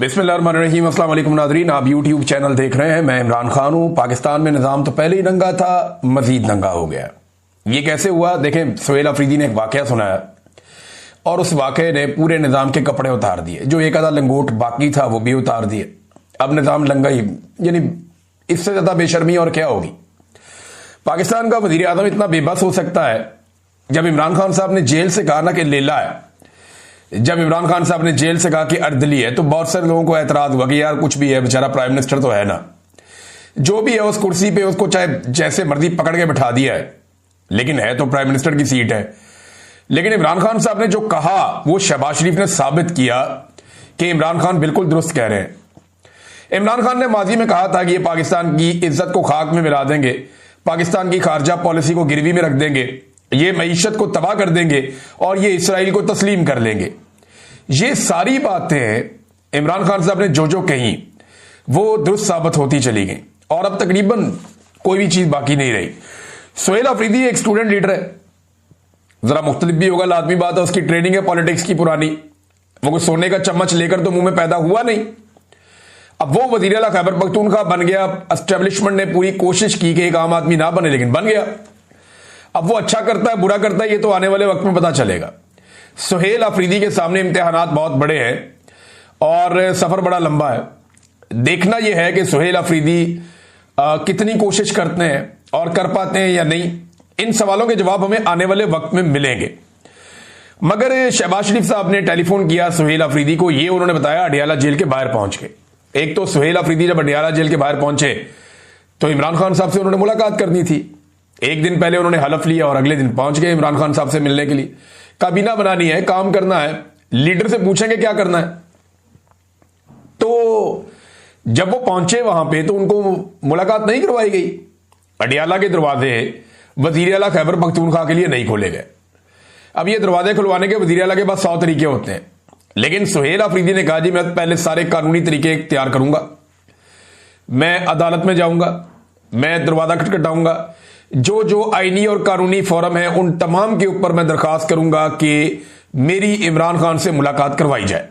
बिस्मिल्लाहिर्रहमानिर्रहीम। अस्सलाम वालेकुम नाज़रीन, आप यूट्यूब चैनल देख रहे हैं। मैं इमरान खान हूं। पाकिस्तान में निज़ाम तो पहले ही नंगा था, मजीद नंगा हो गया। ये कैसे हुआ देखें। सुहेल अफरीदी ने एक वाकया सुनाया और उस वाकये ने पूरे निज़ाम के कपड़े उतार दिए। जो एक आधा लंगोट बाकी था वो भी उतार दिए। अब निज़ाम लंगा ही, यानी इससे ज्यादा बेशर्मी और क्या होगी। पाकिस्तान का वजीर आजम इतना बेबस हो सकता है। जब इमरान खान साहब ने जेल से कहा ना कि लेला है, जब इमरान खान साहब ने जेल से कहा कि अर्दली है, तो बहुत सारे लोगों को एतराज हुआ कि यार कुछ भी है, बेचारा प्राइम मिनिस्टर तो है ना, जो भी है उस कुर्सी पे उसको चाहे जैसे मर्जी पकड़ के बिठा दिया है, लेकिन है तो प्राइम मिनिस्टर की सीट है। लेकिन इमरान खान साहब ने जो कहा वो शहबाज शरीफ ने साबित किया कि इमरान खान बिल्कुल दुरुस्त कह रहे हैं। इमरान खान ने माजी में कहा था कि ये पाकिस्तान की इज्जत को खाक में मिला देंगे, पाकिस्तान की खारजा पॉलिसी को गिरवी में रख देंगे, ये मईशत को तबाह कर देंगे और ये इसराइल को तस्लीम कर लेंगे। ये सारी बातें इमरान खान साहब ने जो जो कही वो दुरुस्त साबित होती चली गई और अब तकरीबन कोई भी चीज बाकी नहीं रही। सुहेल अफरीदी एक स्टूडेंट लीडर है, जरा मुख्तलिफ भी होगा, लाजमी बात है, उसकी ट्रेनिंग है पॉलिटिक्स की पुरानी। वो कोई सोने का चम्मच लेकर तो मुंह में पैदा हुआ नहीं। अब वो वजीर आला खैबर पख्तूनख्वा बन गया। एस्टेब्लिशमेंट ने पूरी कोशिश की कि एक आम आदमी ना बने, लेकिन बन गया। अब वो अच्छा करता है बुरा करता है ये तो आने वाले वक्त में पता चलेगा। सुहेल अफरीदी के सामने इम्तिहानात बहुत बड़े हैं और सफर बड़ा लंबा है। देखना यह है कि सुहेल अफरीदी कितनी कोशिश करते हैं और कर पाते हैं या नहीं। इन सवालों के जवाब हमें आने वाले वक्त में मिलेंगे। मगर शहबाज शरीफ साहब ने टेलीफोन किया सुहेल अफरीदी को, ये उन्होंने बताया अडियाला जेल के बाहर पहुंच के। एक तो सुहेल अफरीदी जब अडियाला जेल के बाहर पहुंचे तो इमरान खान साहब से उन्होंने मुलाकात करनी थी। एक दिन पहले उन्होंने हलफ लिया और अगले दिन पहुंच गए इमरान खान साहब से मिलने के लिए। काबीना बनानी है, काम करना है, लीडर से पूछेंगे क्या करना है। तो जब वो पहुंचे वहां पे तो उनको मुलाकात नहीं करवाई गई। अडियाला के दरवाजे वजीर आला खैबर पख्तूनख्वा के लिए नहीं खोले गए। अब ये दरवाजे खुलवाने के वजीर आला के पास 100 तरीके होते हैं, लेकिन सुहेल अफरीदी ने कहा जी मैं पहले सारे कानूनी तरीके इख्तियार करूंगा, मैं अदालत में जाऊंगा, मैं दरवाजा खटखटाऊंगा, जो जो आईनी और कानूनी फोरम है उन तमाम के ऊपर मैं दरखास्त करूंगा कि मेरी इमरान खान से मुलाकात करवाई जाए।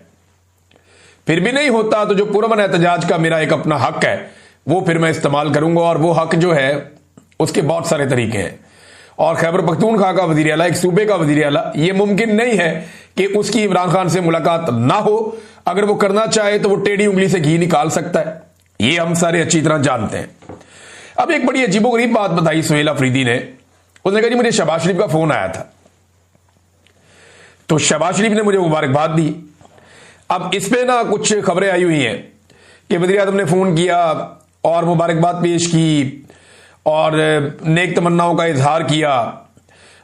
फिर भी नहीं होता तो जो पुरअमन एहतजाज का मेरा एक अपना हक है वो फिर मैं इस्तेमाल करूंगा। और वो हक जो है उसके बहुत सारे तरीके हैं। और खैबर पख्तूनख्वा का वजीर आला, एक सूबे का वजीर आला, ये मुमकिन नहीं है कि उसकी इमरान खान से मुलाकात ना हो। अगर वो करना चाहे तो वो टेढ़ी उंगली से घी निकाल सकता है, ये हम सारे अच्छी तरह जानते हैं। अब एक बड़ी अजीबोगरीब बात बताई सुहेल अफरीदी ने। उसने कहा जी मुझे शहबाज शरीफ का फोन आया था, तो शहबाज शरीफ ने मुझे मुबारकबाद दी। अब इस पे ना कुछ खबरें आई हुई हैं कि वज़ीर आज़म ने फोन किया और मुबारकबाद पेश की और नेक तमन्नाओं का इजहार किया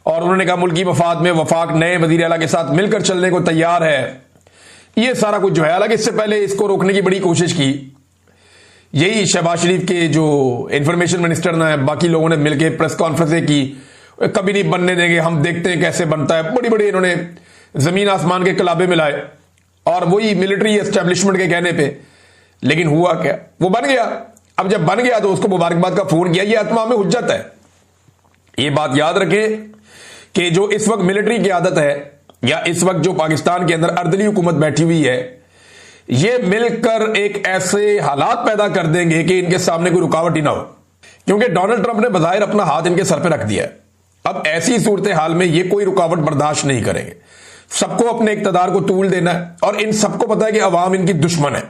और उन्होंने कहा मुल्की मफाद में वफाक नए वज़ीर आला के साथ मिलकर चलने को तैयार है। ये सारा कुछ जो है, हालांकि इससे पहले इसको रोकने की बड़ी कोशिश की। यही शहबाज शरीफ के जो इंफॉर्मेशन मिनिस्टर ने, बाकी लोगों ने मिलकर प्रेस कॉन्फ्रेंसें की, कभी नहीं बनने देंगे, हम देखते हैं कैसे बनता है। बड़ी बड़ी इन्होंने जमीन आसमान के कलाबे मिलाए और वही मिलिट्री एस्टेब्लिशमेंट के कहने पे। लेकिन हुआ क्या, वो बन गया। अब जब बन गया तो उसको मुबारकबाद का फोन किया, ये आत्मा में हुज्जत है। ये बात याद रखें कि जो इस वक्त मिलिट्री की आदत है या इस वक्त जो पाकिस्तान के अंदर अर्दली हुकूमत बैठी हुई है, ये मिलकर एक ऐसे हालात पैदा कर देंगे कि इनके सामने कोई रुकावट ही ना हो। क्योंकि डोनाल्ड ट्रंप ने बज़ाहिर अपना हाथ इनके सर पे रख दिया है। अब ऐसी सूरत हाल में ये कोई रुकावट बर्दाश्त नहीं करेंगे। सबको अपने इक्तदार को तूल देना है और इन सबको पता है कि अवाम इनकी दुश्मन है।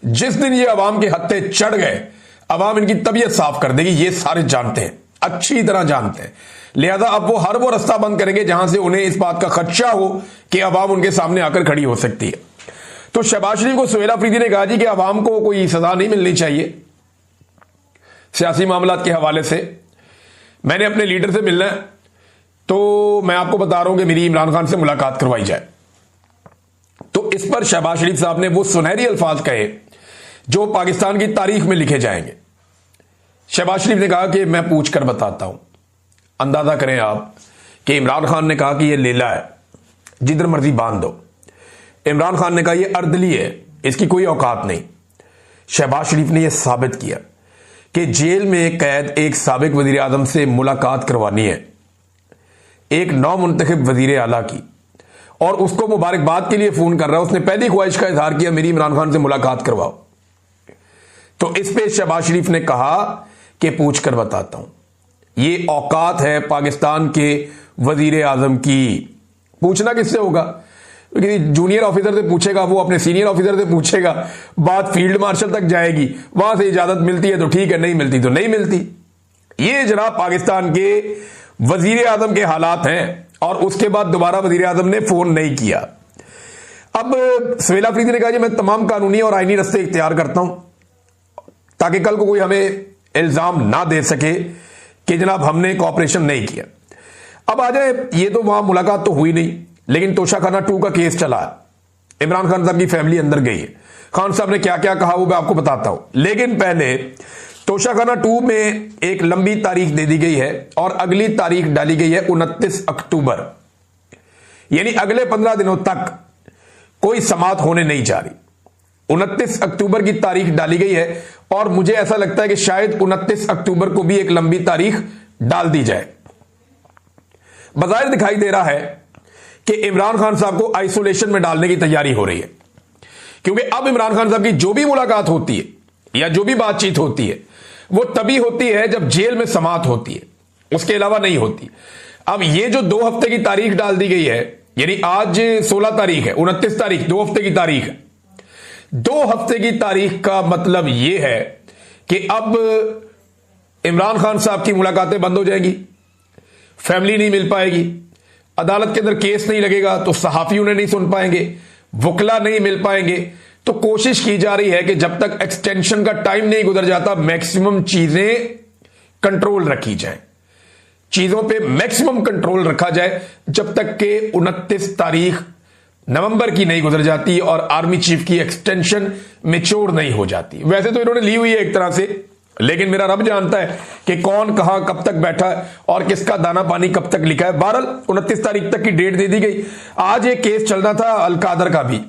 जिस दिन ये अवाम के हत्थे चढ़ गए, अवाम इनकी तबीयत साफ कर देगी। ये सारे जानते हैं, अच्छी तरह जानते हैं। लिहाजा अब वो हर वो रास्ता बंद करेंगे जहां से उन्हें इस बात का खदशा हो कि अवाम उनके सामने आकर खड़ी हो सकती है। तो शहबाज शरीफ को सुहेल अफरीदी ने कहा जी कि अवाम को कोई सजा नहीं मिलनी चाहिए सियासी मामलात के हवाले से। मैंने अपने लीडर से मिलना है, तो मैं आपको बता रहा हूं कि मेरी इमरान खान से मुलाकात करवाई जाए। तो इस पर शहबाज शरीफ साहब ने वो सुनहरी अल्फाज कहे जो पाकिस्तान की तारीख में लिखे जाएंगे। शहबाज शरीफ ने कहा कि मैं पूछ कर बताता हूं। अंदाजा करें आप कि इमरान खान ने कहा कि यह लेला है, जिधर मर्जी बांध दो। इमरान खान ने कहा यह अर्दली है, इसकी कोई औकात नहीं। शहबाज शरीफ ने यह साबित किया कि जेल में कैद एक साबिक वजीर आजम से मुलाकात करवानी है, एक नौ मुंतखब वजीर आला की, और उसको मुबारकबाद के लिए फोन कर रहा है। उसने पहली ख्वाहिश का इजहार किया, मेरी इमरान खान से मुलाकात करवाओ। तो इस पे शहबाज शरीफ ने कहा कि पूछ कर बताता हूं। ये औकात है पाकिस्तान के वजीर आजम की। पूछना किससे होगा? जूनियर ऑफिसर से पूछेगा, वो अपने सीनियर ऑफिसर से पूछेगा, बात फील्ड मार्शल तक जाएगी, वहां से इजाजत मिलती है तो ठीक है, नहीं मिलती तो नहीं मिलती। ये जनाब पाकिस्तान के वजीर आजम के हालात हैं। और उसके बाद दोबारा वजीर आजम ने फोन नहीं किया। अब सवेला अफरीदी ने कहा जी मैं तमाम कानूनी और आईनी रास्ते इख्तियार करता हूं ताकि कल को कोई हमें इल्जाम ना दे सके कि जनाब हमने कोऑपरेशन नहीं किया। अब आ जाए, ये तो वहां मुलाकात तो हुई नहीं, लेकिन तोशाखाना 2 का केस चला है। इमरान खान साहब की फैमिली अंदर गई है। खान साहब ने क्या क्या कहा वो मैं आपको बताता हूं, लेकिन पहले तोशाखाना 2 में एक लंबी तारीख दे दी गई है और अगली तारीख डाली गई है 29 अक्टूबर, यानी अगले 15 दिनों तक कोई समाअत होने नहीं जा रही। 29 अक्टूबर की तारीख डाली गई है और मुझे ऐसा लगता है कि शायद 29 अक्टूबर को भी एक लंबी तारीख डाल दी जाए। बज़ाहिर दिखाई दे रहा है कि इमरान खान साहब को आइसोलेशन में डालने की तैयारी हो रही है, क्योंकि अब इमरान खान साहब की जो भी मुलाकात होती है या जो भी बातचीत होती है वो तभी होती है जब जेल में समाअत होती है, उसके अलावा नहीं होती। अब ये जो 2 हफ्ते की तारीख डाल दी गई है, यानी आज 16 तारीख है, 29 तारीख 2 हफ्ते की तारीख है। 2 हफ्ते की तारीख का मतलब यह है कि अब इमरान खान साहब की मुलाकातें बंद हो जाएंगी, फैमिली नहीं मिल पाएगी, अदालत के अंदर केस नहीं लगेगा तो सहाफी उन्हें नहीं सुन पाएंगे, वकला नहीं मिल पाएंगे। तो कोशिश की जा रही है कि जब तक एक्सटेंशन का टाइम नहीं गुजर जाता मैक्सिमम चीजें कंट्रोल रखी जाए, चीजों पे मैक्सिमम कंट्रोल रखा जाए जब तक के 29 तारीख नवंबर की नहीं गुजर जाती और आर्मी चीफ की एक्सटेंशन मैच्योर नहीं हो जाती। वैसे तो इन्होंने ली हुई है एक तरह से, लेकिन मेरा रब जानता है कि कौन कहां कब तक बैठा है और किसका दाना पानी कब तक लिखा है। बहरहाल 29 तारीख तक की डेट दे दी गई। आज एक केस चल रहा था अलकादर का भी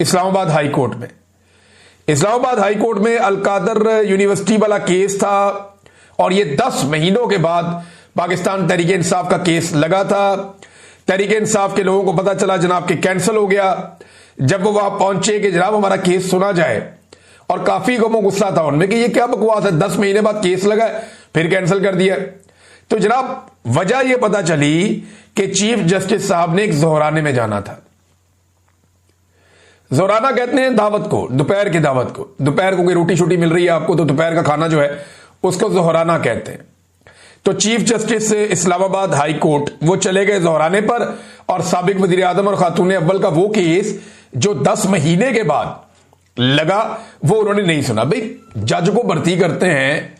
इस्लामाबाद हाई कोर्ट में। इस्लामाबाद हाई कोर्ट में अलकादर यूनिवर्सिटी वाला केस था और ये 10 महीनों के बाद पाकिस्तान तहरीक इंसाफ का केस लगा था। तहरीक इंसाफ के लोगों को पता चला जनाब कि कैंसिल हो गया। जब वो वहां पहुंचे कि जनाब हमारा केस सुना जाए, और काफी गमो गुस्सा था उनमें कि ये क्या बकवास है, 10 महीने बाद केस लगा फिर कैंसिल कर दिया। तो जनाब वजह यह पता चली कि चीफ जस्टिस साहब ने एक ज़ोहराने में जाना था। ज़ोहराना कहते हैं दावत को, दोपहर की दावत को। दोपहर को कोई रोटी शोटी मिल रही है आपको तो दोपहर का खाना जो है उसको ज़ोहराना कहते हैं। तो chief justice Islamabad high court वो चले गए ज़ोहराने पर और साबिक वज़ीर आज़म और खातून अव्वल का वो केस जो 10 महीने के बाद लगा वो उन्होंने नहीं सुना। भाई जज को भर्ती करते हैं